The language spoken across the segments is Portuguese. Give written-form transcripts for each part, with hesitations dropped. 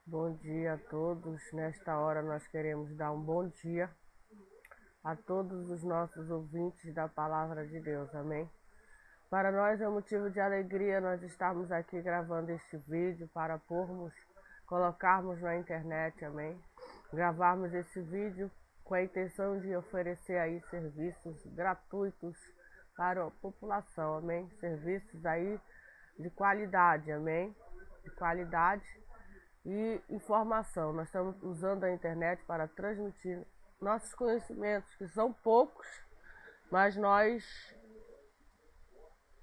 Bom dia a todos. Nesta hora nós queremos dar um bom dia a todos os nossos ouvintes da Palavra de Deus, amém? Para nós é um motivo de alegria nós estarmos aqui gravando este vídeo para colocarmos na internet, amém? Gravarmos esse vídeo com a intenção de oferecer aí serviços gratuitos para a população, amém? Serviços aí de qualidade, amém? De qualidade e informação. Nós estamos usando a internet para transmitir nossos conhecimentos, que são poucos, mas nós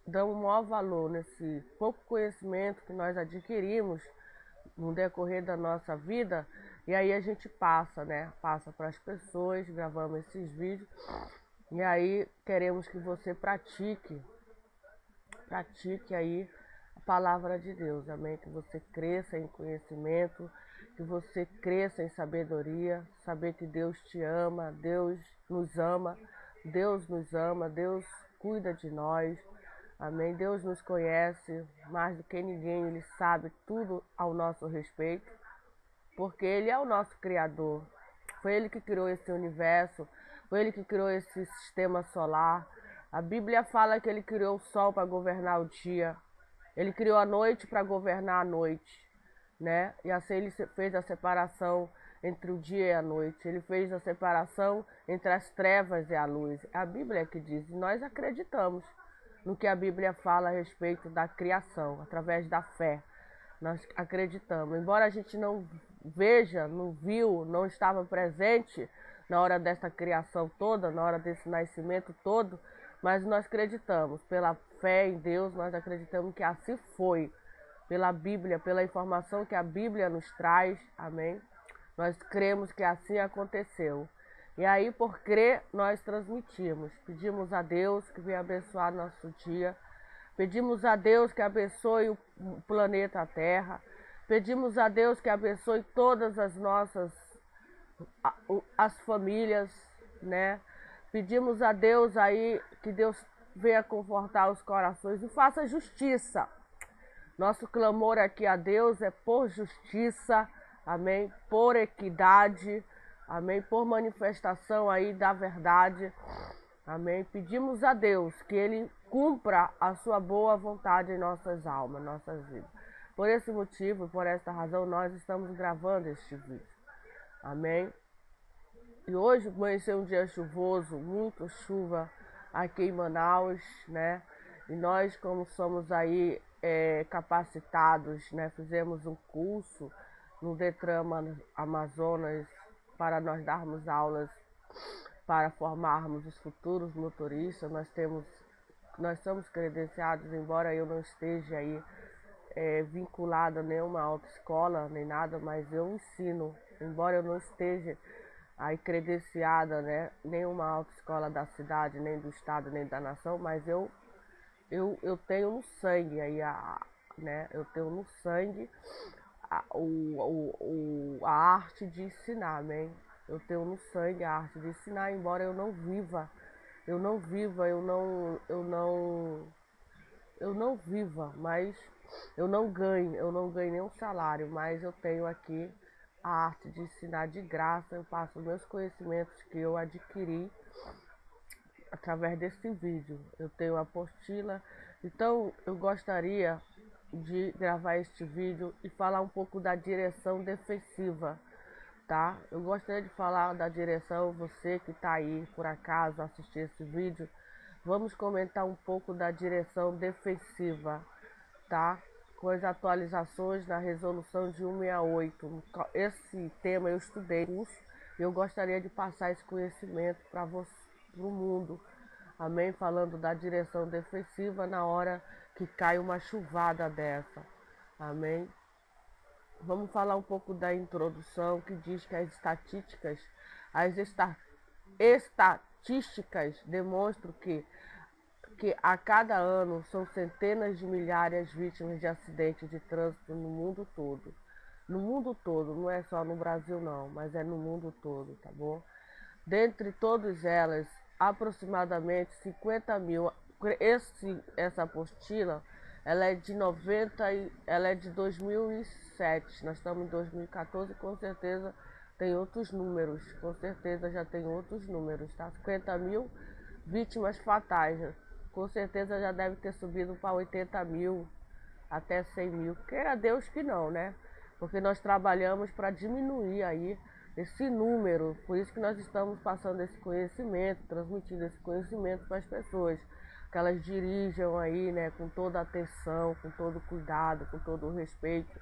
damos maior valor nesse pouco conhecimento que nós adquirimos no decorrer da nossa vida, e aí a gente passa, né? Passa para as pessoas, gravamos esses vídeos, e aí queremos que você pratique aí a palavra de Deus, amém? Que você cresça em conhecimento, que você cresça em sabedoria, saber que Deus te ama, Deus nos ama, Deus cuida de nós, amém? Deus nos conhece mais do que ninguém, Ele sabe tudo ao nosso respeito, porque Ele é o nosso Criador, foi Ele que criou esse universo, foi Ele que criou esse sistema solar. A Bíblia fala que Ele criou o sol para governar o dia, Ele criou a noite para governar a noite, né? E assim Ele fez a separação entre o dia e a noite, Ele fez a separação entre as trevas e a luz. A Bíblia é que diz, e nós acreditamos no que a Bíblia fala a respeito da criação, através da fé. Nós acreditamos, embora a gente não veja, não viu, não estava presente na hora dessa criação toda, na hora desse nascimento todo, mas nós acreditamos, pela fé em Deus, nós acreditamos que assim foi, pela Bíblia, pela informação que a Bíblia nos traz, amém? Nós cremos que assim aconteceu. E aí, por crer, nós transmitimos. Pedimos a Deus que venha abençoar nosso dia. Pedimos a Deus que abençoe o planeta Terra. Pedimos a Deus que abençoe todas as nossas as famílias, né? Pedimos a Deus aí que Deus venha confortar os corações e faça justiça. Nosso clamor aqui a Deus é por justiça, amém? Por equidade, amém? Por manifestação aí da verdade, amém? Pedimos a Deus que Ele cumpra a sua boa vontade em nossas almas, nossas vidas. Por esse motivo, por esta razão, nós estamos gravando este vídeo, amém? E hoje amanheceu um dia chuvoso, muito chuva aqui em Manaus, né? E nós, como somos aí capacitados, né? Fizemos um curso no Detran Amazonas para nós darmos aulas para formarmos os futuros motoristas. Nós somos credenciados, embora eu não esteja aí vinculada a nenhuma autoescola nem nada, mas eu ensino, embora eu não esteja aí credenciada, né, nenhuma autoescola da cidade, nem do estado, nem da nação, mas eu tenho no sangue aí né, eu tenho no sangue a arte de ensinar, amém? Eu tenho no sangue a arte de ensinar, embora eu não viva, eu não viva, mas eu não ganho nenhum salário, mas eu tenho aqui a arte de ensinar de graça. Eu passo meus conhecimentos que eu adquiri através desse vídeo. Eu tenho a apostila, então eu gostaria de gravar este vídeo e falar um pouco da direção defensiva, tá? Eu gostaria de falar da direção, você que está aí por acaso assistir esse vídeo, vamos comentar um pouco da direção defensiva, tá? Com as atualizações na resolução de 168. Esse tema eu estudei e eu gostaria de passar esse conhecimento para o mundo, amém? Falando da direção defensiva na hora que cai uma chuvada dessa, amém? Vamos falar um pouco da introdução, que diz que estatísticas demonstram que a cada ano são centenas de milhares de vítimas de acidentes de trânsito no mundo todo. No mundo todo, não é só no Brasil não, mas é no mundo todo, tá bom? Dentre todas elas, aproximadamente 50 mil. Essa apostila, ela é de 90 e ela é de 2007. Nós estamos em 2014, com certeza tem outros números, com certeza já tem outros números, tá? 50 mil vítimas fatais, com certeza já deve ter subido para 80 mil, até 100 mil. Queira Deus que não, né? Porque nós trabalhamos para diminuir aí esse número, por isso que nós estamos passando esse conhecimento, transmitindo esse conhecimento para as pessoas, que elas dirijam aí, né, com toda a atenção, com todo o cuidado, com todo o respeito,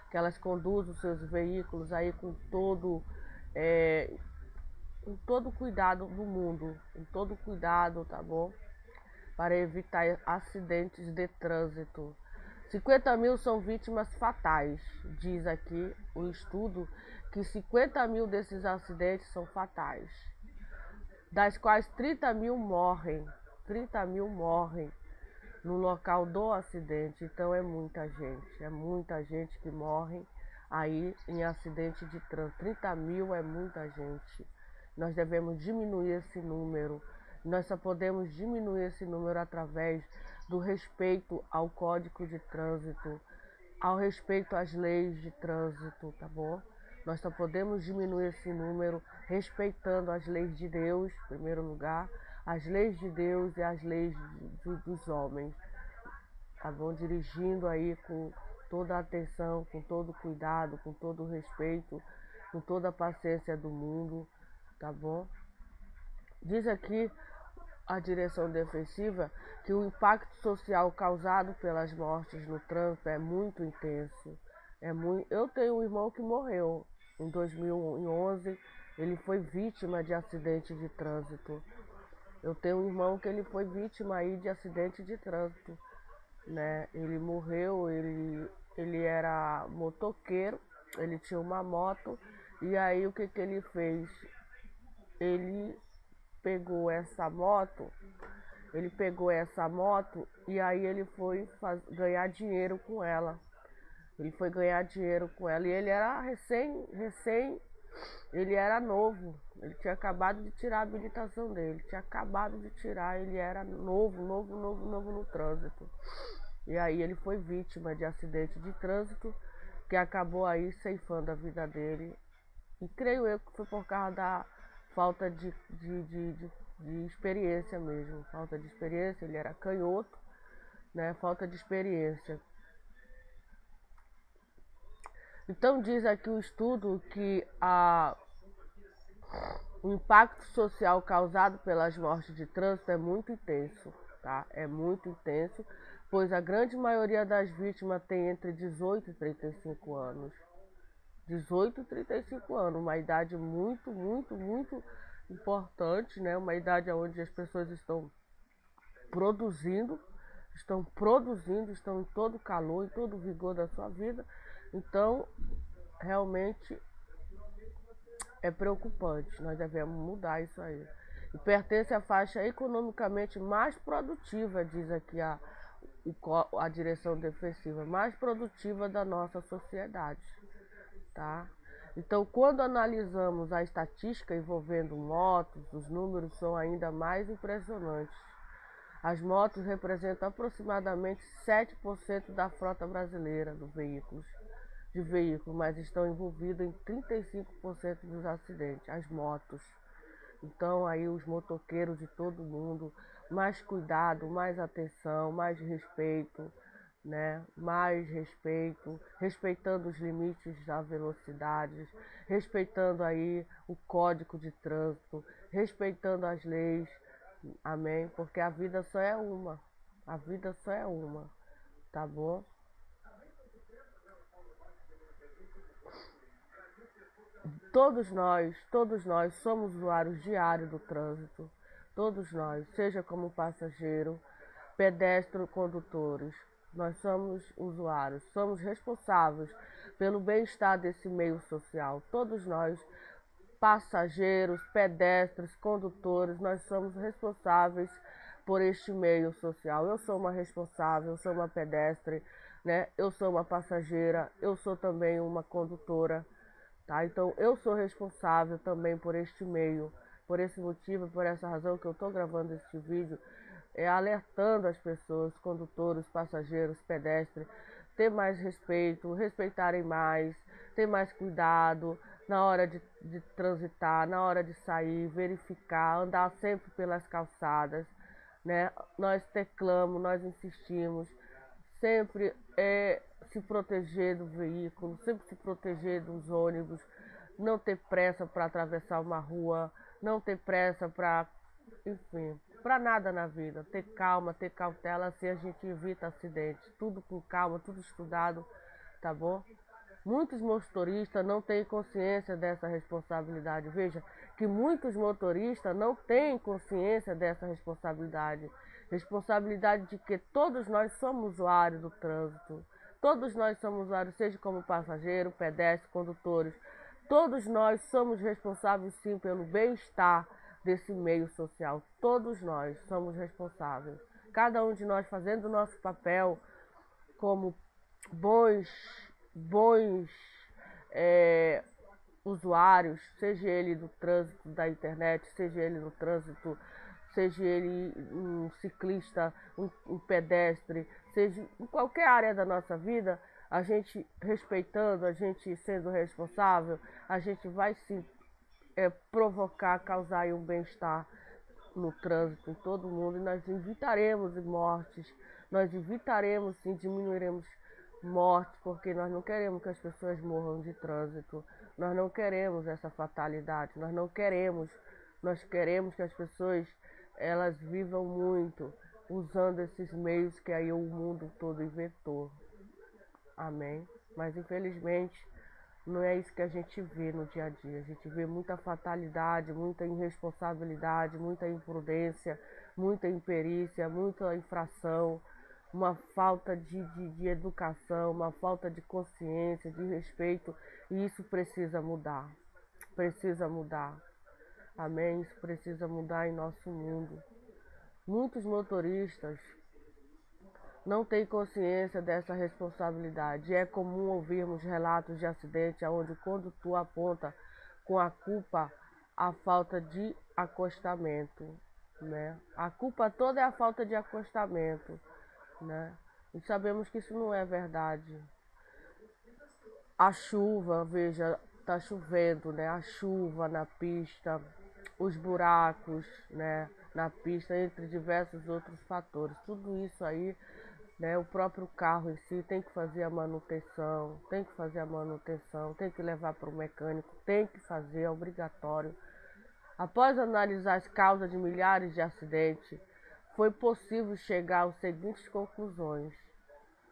que elas conduzam os seus veículos aí com todo o cuidado do mundo, com todo o cuidado, tá bom? Para evitar acidentes de trânsito. 50 mil são vítimas fatais, diz aqui o estudo, que 50 mil desses acidentes são fatais, das quais 30 mil morrem no local do acidente. Então é muita gente que morre aí em acidente de trânsito. 30 mil é muita gente. Nós devemos diminuir esse número. Nós só podemos diminuir esse número através do respeito ao Código de Trânsito, ao respeito às leis de trânsito, tá bom? Nós só podemos diminuir esse número respeitando as leis de Deus, em primeiro lugar, as leis de Deus e as leis dos homens, tá bom? Dirigindo aí com toda a atenção, com todo o cuidado, com todo o respeito, com toda a paciência do mundo, tá bom? Diz aqui a direção defensiva que o impacto social causado pelas mortes no trânsito é muito intenso. Eu tenho um irmão que morreu em 2011, ele foi vítima de acidente de trânsito. Eu tenho um irmão que ele foi vítima aí de acidente de trânsito, né? Ele morreu, ele era motoqueiro, ele tinha uma moto, e aí o que ele fez? Ele pegou essa moto e aí ele foi ganhar dinheiro com ela. Ele foi ganhar dinheiro com ela e ele era ele era novo. Ele tinha acabado de tirar a habilitação dele. Ele era novo no trânsito. E aí ele foi vítima de acidente de trânsito que acabou aí ceifando a vida dele. E creio eu que foi por causa da falta de experiência mesmo. Falta de experiência, ele era canhoto, né? Falta de experiência. Então diz aqui o estudo que o impacto social causado pelas mortes de trânsito é muito intenso, tá? É muito intenso, pois a grande maioria das vítimas tem entre 18 e 35 anos. 18 e 35 anos, uma idade muito importante, né? Uma idade onde as pessoas estão produzindo, estão em todo o calor, em todo o vigor da sua vida. Então, realmente é preocupante, nós devemos mudar isso aí. E pertence à faixa economicamente mais produtiva, diz aqui a direção defensiva, mais produtiva da nossa sociedade, tá? Então, quando analisamos a estatística envolvendo motos, os números são ainda mais impressionantes. As motos representam aproximadamente 7% da frota brasileira de veículos, mas estão envolvidos em 35% dos acidentes, as motos. Então aí os motoqueiros de todo mundo, mais cuidado, mais atenção, mais respeito, né? Mais respeito, respeitando os limites da velocidade, respeitando aí o Código de Trânsito, respeitando as leis, amém? Porque a vida só é uma, tá bom? Todos nós somos usuários diários do trânsito. Todos nós, seja como passageiro, pedestre ou condutores. Nós somos usuários, somos responsáveis pelo bem-estar desse meio social. Todos nós, passageiros, pedestres, condutores, nós somos responsáveis por este meio social. Eu sou uma responsável, eu sou uma pedestre, né? Eu sou uma passageira, eu sou também uma condutora. Tá? Então eu sou responsável também por este meio, por esse motivo, por essa razão que eu estou gravando este vídeo. alertando as pessoas, condutores, passageiros, pedestres, ter mais respeito, respeitarem mais, ter mais cuidado na hora de transitar, na hora de sair, verificar, andar sempre pelas calçadas, né? Nós teclamos, nós insistimos, sempre se proteger do veículo, sempre se proteger dos ônibus, não ter pressa para atravessar uma rua, não ter pressa para, enfim, para nada na vida. Ter calma, ter cautela, assim a gente evita acidentes. Tudo com calma, tudo estudado, tá bom? Muitos motoristas não têm consciência dessa responsabilidade. Veja que muitos motoristas não têm consciência dessa responsabilidade. Responsabilidade de que todos nós somos usuários do trânsito. Todos nós somos usuários, seja como passageiro, pedestre, condutores. Todos nós somos responsáveis sim pelo bem-estar desse meio social. Todos nós somos responsáveis. Cada um de nós fazendo o nosso papel como bons usuários, seja ele do trânsito da internet, seja ele no trânsito, seja ele um ciclista, um pedestre, seja em qualquer área da nossa vida, a gente respeitando, a gente sendo responsável, a gente vai sim provocar, causar um bem-estar no trânsito em todo mundo, e nós evitaremos mortes, nós evitaremos sim, diminuiremos mortes, porque nós não queremos que as pessoas morram de trânsito, nós não queremos essa fatalidade, nós queremos que as pessoas elas vivam muito usando esses meios que aí o mundo todo inventou. Amém? Mas infelizmente não é isso que a gente vê no dia a dia. A gente vê muita fatalidade, muita irresponsabilidade, muita imprudência, muita imperícia, muita infração, uma falta de educação, uma falta de consciência, de respeito. E isso precisa mudar. Precisa mudar. Amém? Isso precisa mudar em nosso mundo. Muitos motoristas não têm consciência dessa responsabilidade. É comum ouvirmos relatos de acidente onde o condutor aponta com a culpa a falta de acostamento, né? A culpa toda é a falta de acostamento, né? E sabemos que isso não é verdade. A chuva, veja, tá chovendo, né? A chuva na pista, os buracos, né, na pista, entre diversos outros fatores. Tudo isso aí, né, o próprio carro em si tem que fazer a manutenção, tem que levar para o mecânico, tem que fazer, é obrigatório. Após analisar as causas de milhares de acidentes, foi possível chegar às seguintes conclusões.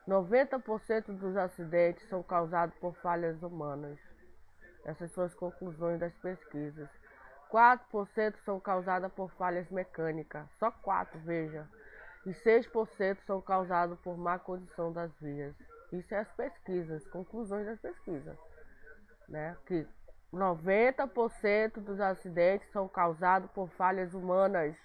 90% dos acidentes são causados por falhas humanas. Essas são as conclusões das pesquisas. 4% são causadas por falhas mecânicas, só 4%, veja. E 6% são causados por má condição das vias. Isso é as pesquisas, conclusões das pesquisas, né? Que 90% dos acidentes são causados por falhas humanas.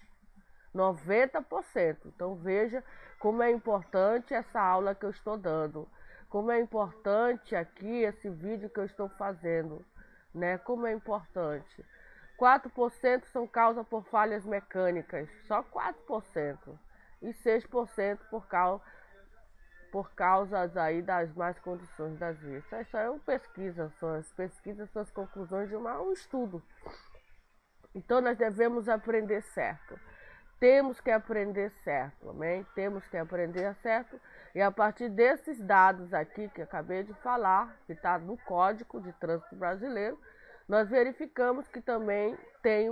90%. Então veja como é importante essa aula que eu estou dando. Como é importante aqui esse vídeo que eu estou fazendo, né? Como é importante. 4% são causa por falhas mecânicas, só 4%. E 6% por causas aí das más condições das vias. Isso é uma pesquisa, são as conclusões de um estudo. Então nós devemos aprender certo. Temos que aprender certo, amém? Temos que aprender certo. E a partir desses dados aqui que eu acabei de falar, que está no Código de Trânsito Brasileiro, nós verificamos que também tem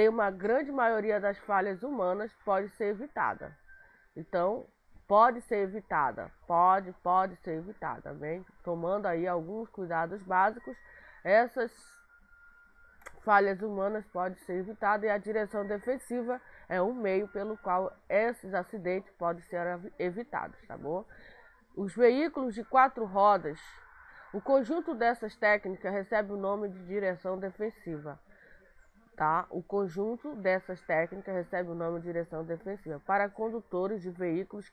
uma grande maioria das falhas humanas pode ser evitada. Então, pode ser evitada, pode ser evitada, amém? Tomando aí alguns cuidados básicos, essas falhas humanas podem ser evitadas e a direção defensiva é um meio pelo qual esses acidentes podem ser evitados, tá bom? Os veículos de 4 rodas, o conjunto dessas técnicas recebe o nome de direção defensiva, tá? O conjunto dessas técnicas recebe o nome de direção defensiva para condutores de veículos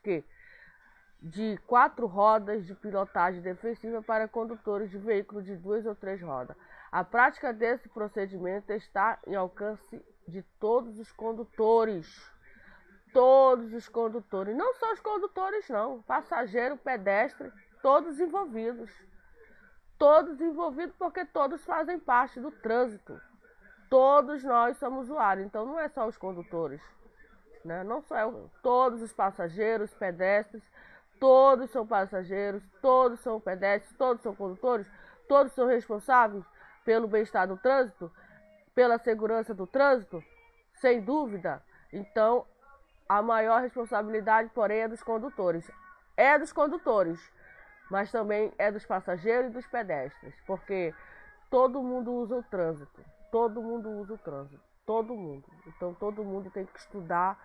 de 4 rodas de pilotagem defensiva para condutores de veículos de 2 ou 3 rodas. A prática desse procedimento está em alcance de todos os condutores. todos os condutores, não só os condutores não, passageiro, pedestre, todos envolvidos porque todos fazem parte do trânsito, todos nós somos usuários, então não é só os condutores, né? Não só todos os passageiros, pedestres, todos são passageiros, todos são pedestres, todos são condutores, todos são responsáveis pelo bem-estar do trânsito, pela segurança do trânsito, sem dúvida. Então, a maior responsabilidade, porém, é dos condutores. É dos condutores, mas também é dos passageiros e dos pedestres, porque todo mundo usa o trânsito, todo mundo usa o trânsito, todo mundo. Então, todo mundo tem que estudar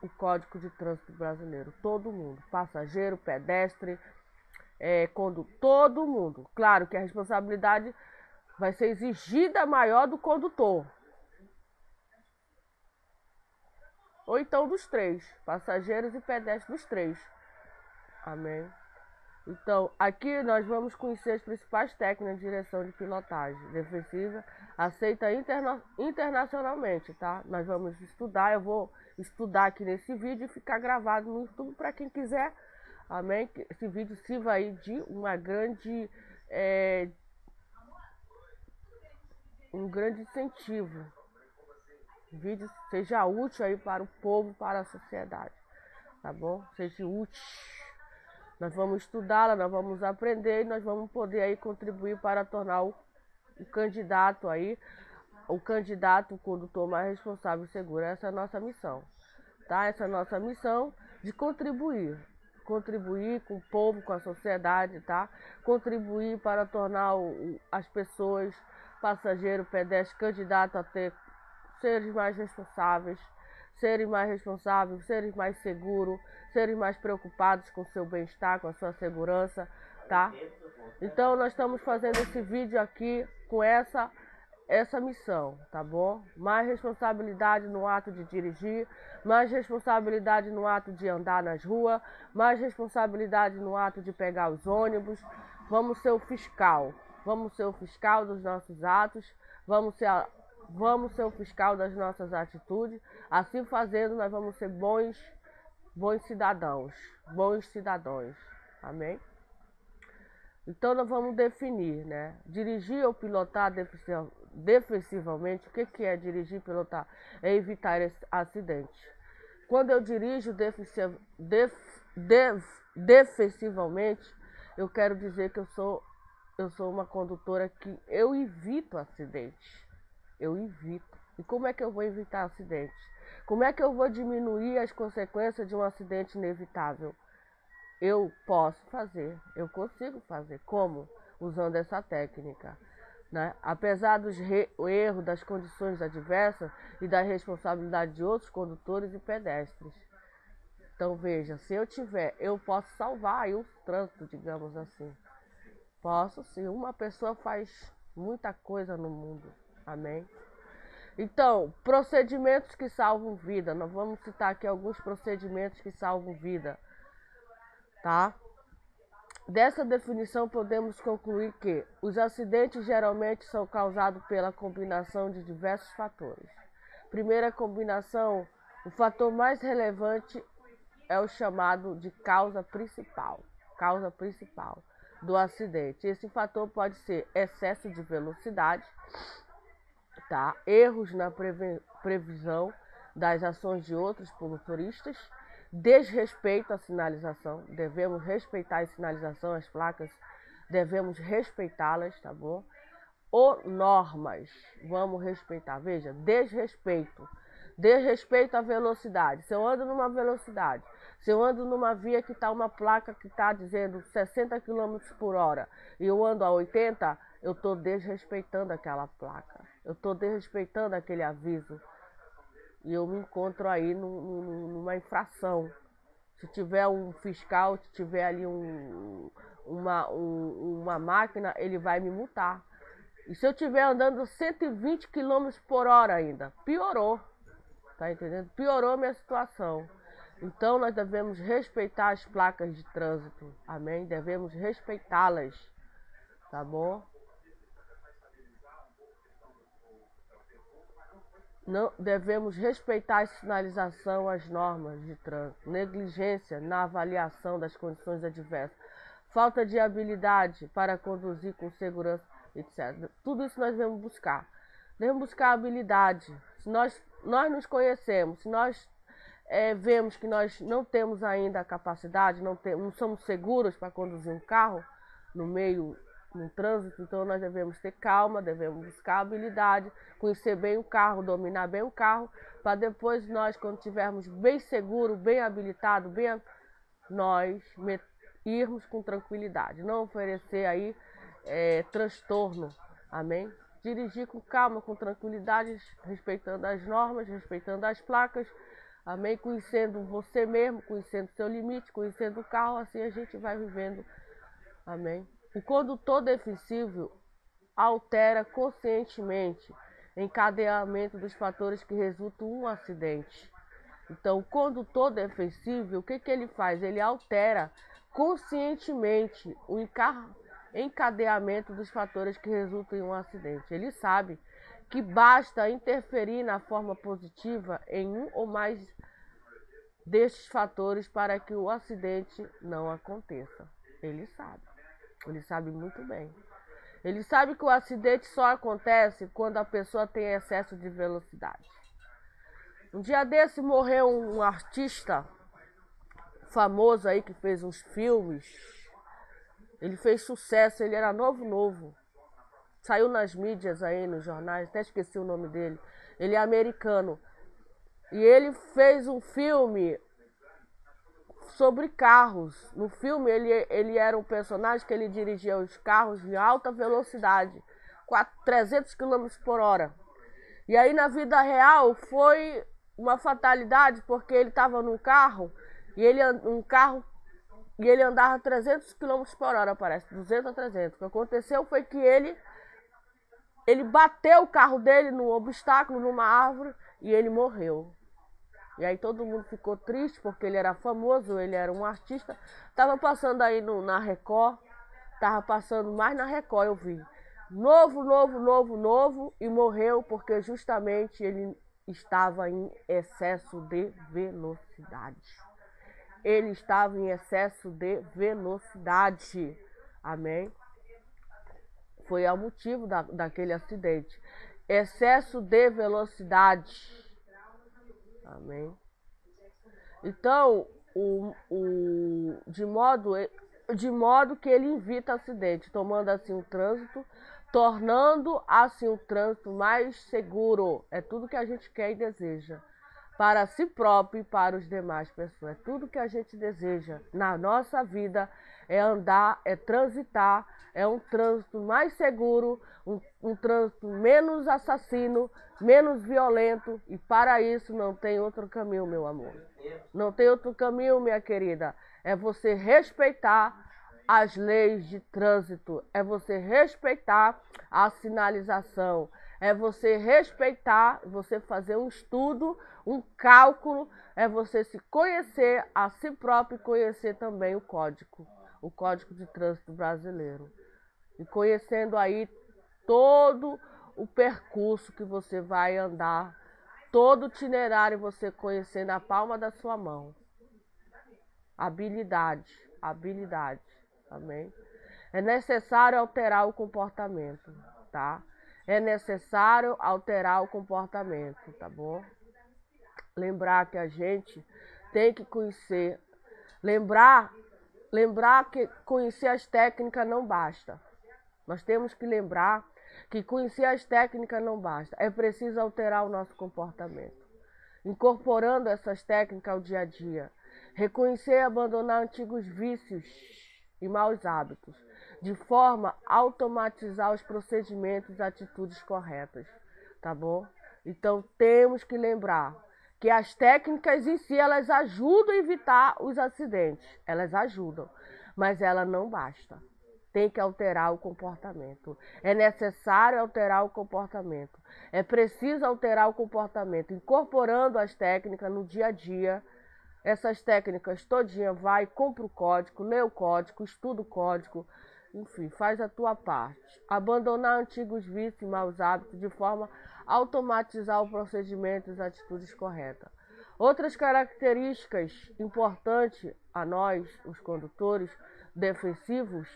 o Código de Trânsito Brasileiro, todo mundo, passageiro, pedestre, todo mundo. Claro que a responsabilidade vai ser exigida maior do condutor, ou então dos três, passageiros e pedestres dos três. Amém? Então, aqui nós vamos conhecer as principais técnicas de direção de pilotagem defensiva aceita internacionalmente, tá? Nós vamos estudar, eu vou estudar aqui nesse vídeo e ficar gravado no YouTube para quem quiser. Amém? Que esse vídeo sirva aí de uma grande, um grande incentivo. O vídeo seja útil aí para o povo, para a sociedade, tá bom? Seja útil. Nós vamos estudá-la, nós vamos aprender e nós vamos poder aí contribuir para tornar o candidato aí, o condutor mais responsável e seguro. Essa é a nossa missão, tá? Essa é a nossa missão de contribuir com o povo, com a sociedade, tá? Contribuir para tornar as pessoas, passageiros, pedestres, candidatos a ter serem mais responsáveis, serem mais seguros, serem mais preocupados com o seu bem-estar, com a sua segurança, tá? Então nós estamos fazendo esse vídeo aqui com essa missão, tá bom? Mais responsabilidade no ato de dirigir, mais responsabilidade no ato de andar nas ruas, mais responsabilidade no ato de pegar os ônibus. Vamos ser o fiscal dos nossos atos, vamos ser o fiscal das nossas atitudes. Assim fazendo, nós vamos ser bons cidadãos, amém? Então nós vamos definir, né? Dirigir ou pilotar defensivamente. O que é dirigir e pilotar? É evitar esse acidente. Quando eu dirijo defensivamente, eu quero dizer que eu sou uma condutora que eu evito acidentes. Eu evito. E como é que eu vou evitar acidentes? Como é que eu vou diminuir as consequências de um acidente inevitável? Eu posso fazer, eu consigo fazer. Como? Usando essa técnica, né? Apesar dos erros, das condições adversas e da responsabilidade de outros condutores e pedestres. Então veja, se eu posso salvar aí o trânsito, digamos assim. Posso sim, uma pessoa faz muita coisa no mundo, amém? Então, procedimentos que salvam vida. Nós vamos citar aqui alguns procedimentos que salvam vida, tá? Dessa definição podemos concluir que os acidentes geralmente são causados pela combinação de diversos fatores. Primeira combinação, o fator mais relevante é o chamado de causa principal do acidente. Esse fator pode ser excesso de velocidade, tá? Erros na previsão das ações de outros motoristas, desrespeito à sinalização, devemos respeitar a sinalização, as placas, devemos respeitá-las, tá bom? Ou normas, vamos respeitar, veja, desrespeito à velocidade. Se eu ando numa velocidade, se eu ando numa via que está uma placa que está dizendo 60 km por hora e eu ando a 80, eu estou desrespeitando aquela placa, eu estou desrespeitando aquele aviso. E eu me encontro aí numa infração. Se tiver um fiscal, se tiver ali uma máquina, ele vai me multar. E se eu estiver andando 120 km por hora ainda, piorou. Tá entendendo? Piorou a minha situação. Então nós devemos respeitar as placas de trânsito. Amém? Devemos respeitá-las. Tá bom? Não devemos respeitar a sinalização, as normas de trânsito, negligência na avaliação das condições adversas, falta de habilidade para conduzir com segurança, etc. Tudo isso nós devemos buscar. Devemos buscar habilidade. Se nós nos conhecemos, se nós vemos que nós não temos ainda a capacidade, não somos seguros para conduzir um carro no trânsito, então nós devemos ter calma, devemos buscar habilidade, conhecer bem o carro, dominar bem o carro, para depois nós, quando estivermos bem seguro, bem habilitado, nós irmos com tranquilidade, não oferecer aí transtorno, amém? Dirigir com calma, com tranquilidade, respeitando as normas, respeitando as placas, amém? Conhecendo você mesmo, conhecendo seu limite, conhecendo o carro, assim a gente vai vivendo, amém? O condutor defensivo altera conscientemente o encadeamento dos fatores que resultam em um acidente. Então, o condutor defensivo, o que ele faz? Ele altera conscientemente o encadeamento dos fatores que resultam em um acidente. Ele sabe que basta interferir na forma positiva em um ou mais destes fatores para que o acidente não aconteça. Ele sabe muito bem. Ele sabe que o acidente só acontece quando a pessoa tem excesso de velocidade. Um dia desse morreu um artista famoso aí que fez uns filmes. Ele fez sucesso, ele era novo. Saiu nas mídias aí, nos jornais, até esqueci o nome dele. Ele é americano. E ele fez um filme sobre carros. No filme ele era um personagem que ele dirigia os carros em alta velocidade, 300 km por hora. E aí na vida real foi uma fatalidade, porque ele estava num carro e ele andava 300 km por hora, parece, 200 a 300. O que aconteceu foi que ele bateu o carro dele num obstáculo, numa árvore, e ele morreu. E aí todo mundo ficou triste, porque ele era famoso, ele era um artista. Tava passando aí na Record, tava passando mais na Record, eu vi. Novo, e morreu porque justamente ele estava em excesso de velocidade. Ele estava em excesso de velocidade. Amém? Foi o motivo daquele acidente. Excesso de velocidade. Amém? Então, de modo que ele evita acidente, tomando assim o trânsito, tornando assim o trânsito mais seguro. É tudo que a gente quer e deseja. Para si próprio e para os demais pessoas. É tudo que a gente deseja na nossa vida, é andar, é transitar, é um trânsito mais seguro, um trânsito menos assassino, menos violento, e para isso não tem outro caminho, meu amor. Não tem outro caminho, minha querida. É você respeitar as leis de trânsito, é você respeitar a sinalização, é você respeitar, você fazer um estudo, um cálculo, é você se conhecer a si próprio e conhecer também o Código de Trânsito Brasileiro. E conhecendo aí todo o percurso que você vai andar, todo o itinerário você conhecer na palma da sua mão. Habilidade, amém? É necessário alterar o comportamento, tá? É necessário alterar o comportamento, tá bom? Lembrar que a gente tem que conhecer, lembrar que conhecer as técnicas não basta. Nós temos que lembrar que conhecer as técnicas não basta. É preciso alterar o nosso comportamento, incorporando essas técnicas ao dia a dia. Reconhecer e abandonar antigos vícios e maus hábitos, de forma a automatizar os procedimentos e atitudes corretas, tá bom? Então temos que lembrar que as técnicas em si, elas ajudam a evitar os acidentes, elas ajudam, mas ela não basta. Tem que alterar o comportamento. É necessário alterar o comportamento. É preciso alterar o comportamento, incorporando as técnicas no dia a dia. Essas técnicas todinha vai, compra o código, lê o código, estuda o código, Enfim, faz a tua parte. Abandonar antigos vícios e maus hábitos de forma a automatizar o procedimento e as atitudes corretas. Outras características importantes a nós, os condutores defensivos,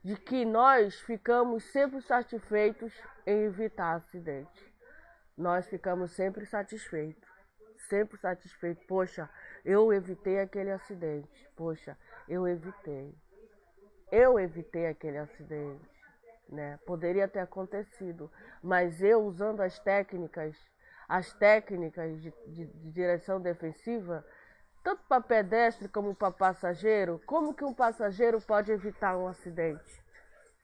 de que nós ficamos sempre satisfeitos em evitar acidente. Nós ficamos sempre satisfeitos. Sempre satisfeito. Poxa, eu evitei aquele acidente. Poxa, eu evitei aquele acidente, né? Poderia ter acontecido, mas eu usando as técnicas de direção defensiva, tanto para pedestre como para passageiro. Como que um passageiro pode evitar um acidente?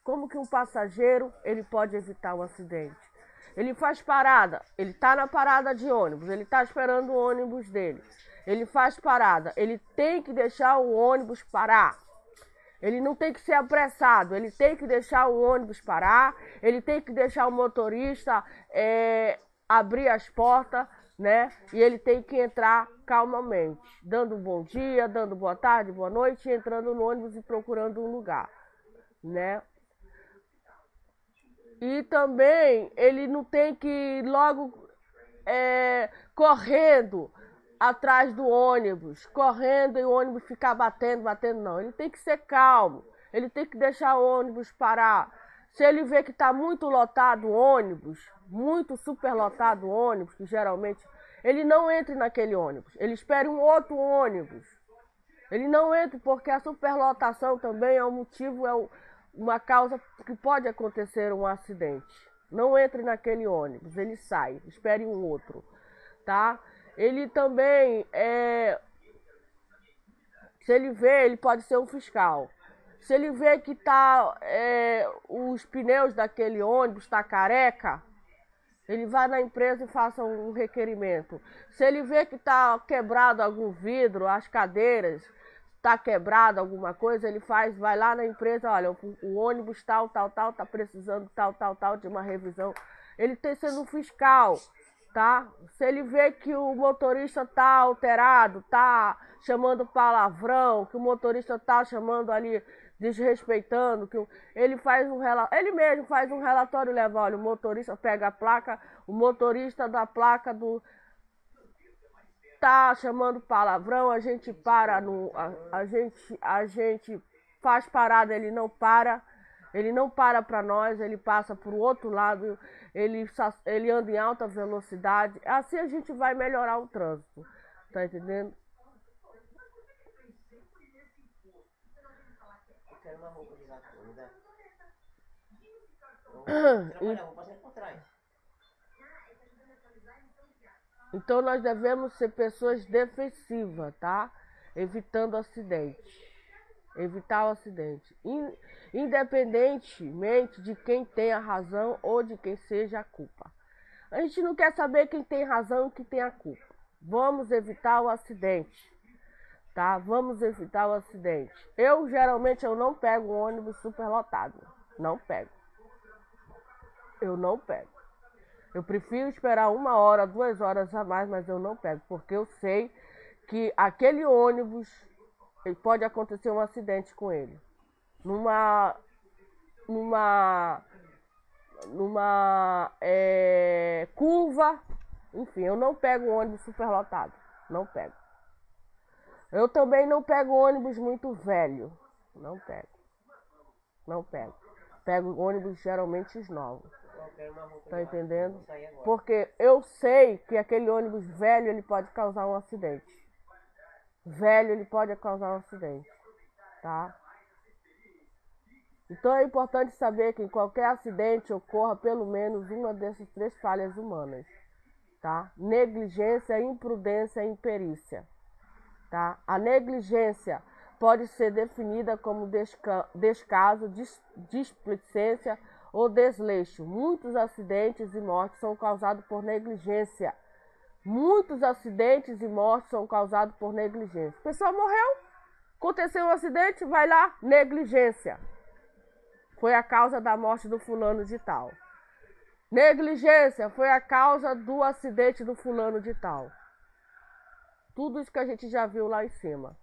Como que um passageiro ele pode evitar um acidente? Ele faz parada, ele está na parada de ônibus, ele está esperando o ônibus dele. Ele faz parada, ele tem que deixar o ônibus parar. Ele não tem que ser apressado, ele tem que deixar o ônibus parar, ele tem que deixar o motorista abrir as portas, né? E ele tem que entrar calmamente, dando um bom dia, dando boa tarde, boa noite, entrando no ônibus e procurando um lugar, né? E também ele não tem que ir logo correndo atrás do ônibus, correndo e o ônibus ficar batendo, não. Ele tem que ser calmo, ele tem que deixar o ônibus parar. Se ele vê que está muito lotado o ônibus, muito superlotado o ônibus, que geralmente ele não entre naquele ônibus, ele espere um outro ônibus. Ele não entra porque a superlotação também é um motivo, uma causa que pode acontecer um acidente. Não entre naquele ônibus, ele sai, espere um outro, tá? Ele também, se ele vê, ele pode ser um fiscal. Se ele vê que os pneus daquele ônibus tá careca, ele vai na empresa e faça um requerimento. Se ele vê que tá quebrado algum vidro, as cadeiras, tá quebrado alguma coisa, ele vai lá na empresa, olha, o ônibus tal, tá precisando tal de uma revisão. Ele tem sendo um fiscal, tá? Se ele vê que o motorista tá alterado, tá chamando palavrão, que o motorista tá chamando ali, desrespeitando, que ele mesmo faz um relatório, leva, olha, o motorista pega a placa, o motorista da placa tá chamando palavrão, a gente para a gente faz parada, ele não para para nós, ele passa para o outro lado, ele anda em alta velocidade, assim a gente vai melhorar o trânsito, tá entendendo? Eu quero uma roupa de gato, me dá. Vou passar por trás. Então nós devemos ser pessoas defensivas, tá? Evitando acidente. Evitar o acidente. Independentemente de quem tenha razão ou de quem seja a culpa. A gente não quer saber quem tem razão e quem tem a culpa. Vamos evitar o acidente, tá? Vamos evitar o acidente. Geralmente eu não pego um ônibus superlotado. Não pego. Eu não pego. Eu prefiro esperar 1 hora, 2 horas a mais, mas eu não pego, porque eu sei que aquele ônibus pode acontecer um acidente com ele. Numa curva, enfim, eu não pego um ônibus superlotado, não pego. Eu também não pego ônibus muito velho, não pego. Pego ônibus geralmente novos. Tá entendendo? Porque eu sei que aquele ônibus velho ele pode causar um acidente. Tá? Então é importante saber que em qualquer acidente ocorra pelo menos uma dessas 3 falhas humanas, tá? Negligência, imprudência e imperícia, tá? A negligência pode ser definida como descaso, displicência ou desleixo. Muitos acidentes e mortes são causados por negligência. A pessoa morreu, aconteceu um acidente, vai lá, negligência. Foi a causa da morte do fulano de tal. Negligência, foi a causa do acidente do fulano de tal. Tudo isso que a gente já viu lá em cima.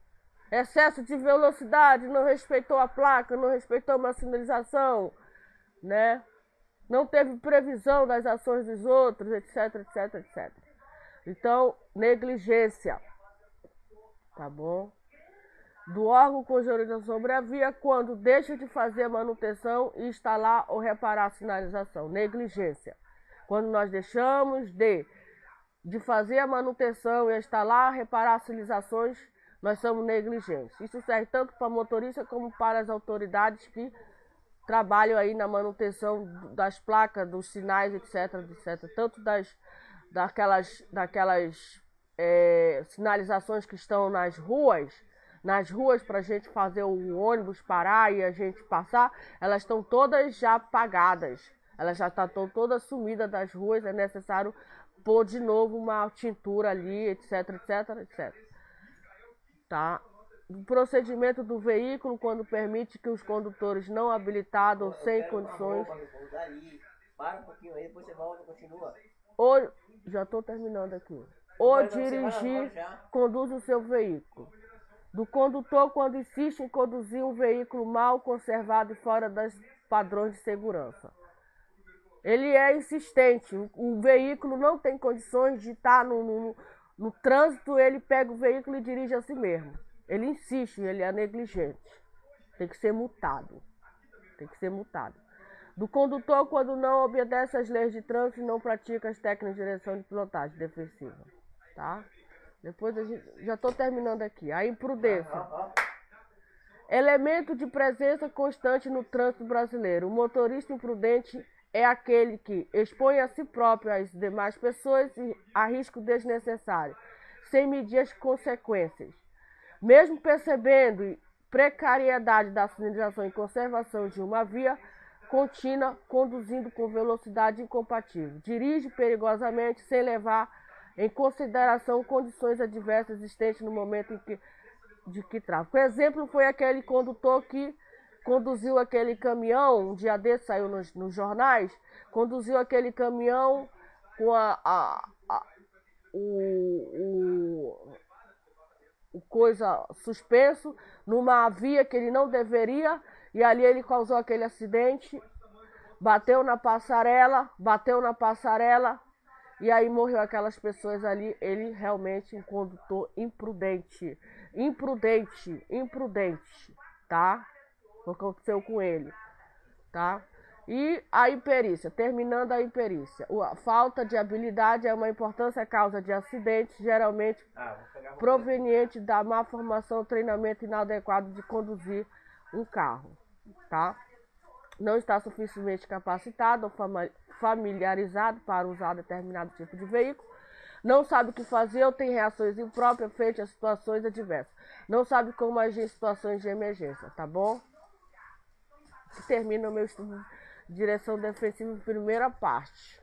Excesso de velocidade, não respeitou a placa, não respeitou uma sinalização, né? Não teve previsão das ações dos outros, etc, etc, etc. Então, negligência, tá bom? Do órgão com jurisdição sobre a via quando deixa de fazer a manutenção e instalar ou reparar a sinalização. Negligência. Quando nós deixamos de fazer a manutenção e instalar, reparar as sinalizações, nós somos negligentes. Isso serve tanto para motorista como para as autoridades que trabalham aí na manutenção das placas, dos sinais, etc, etc. Tanto daquelas sinalizações que estão nas ruas para a gente fazer o ônibus parar e a gente passar, elas estão todas já apagadas. Elas já estão todas sumidas das ruas, é necessário pôr de novo uma tintura ali, etc, etc, etc. Tá? O procedimento do veículo quando permite que os condutores não habilitados ou sem condições... Para um pouquinho aí, depois você volta e continua. Ou, já estou terminando aqui. Ou dirigir, conduz o seu veículo. Do condutor quando insiste em conduzir um veículo mal conservado e fora dos padrões de segurança. Ele é insistente, o veículo não tem condições de estar no trânsito, ele pega o veículo e dirige a si mesmo. Ele insiste, ele é negligente. Tem que ser multado. Tem que ser multado. Do condutor quando não obedece às leis de trânsito e não pratica as técnicas de direção de pilotagem defensiva. Tá? Depois a gente, já estou terminando aqui. A imprudência. Elemento de presença constante no trânsito brasileiro. O motorista imprudente é aquele que expõe a si próprio e às demais pessoas a risco desnecessário, sem medir as consequências. Mesmo percebendo precariedade da sinalização e conservação de uma via contínua, conduzindo com velocidade incompatível. Dirige perigosamente sem levar em consideração condições adversas existentes no momento de que trava. O exemplo foi aquele condutor que conduziu aquele caminhão, um dia desse saiu nos jornais, conduziu aquele caminhão com o coisa suspenso numa via que ele não deveria, e ali ele causou aquele acidente, bateu na passarela, e aí morreu aquelas pessoas ali. Ele realmente um condutor imprudente, tá? O que aconteceu com ele, tá? E a imperícia, terminando a imperícia. A falta de habilidade é uma importância causa de acidentes, geralmente proveniente da má formação ou treinamento inadequado de conduzir um carro, tá? Não está suficientemente capacitado ou familiarizado para usar determinado tipo de veículo, não sabe o que fazer ou tem reações impróprias frente a situações adversas, não sabe como agir em situações de emergência, tá bom? Termina o meu estudo de direção defensiva, primeira parte.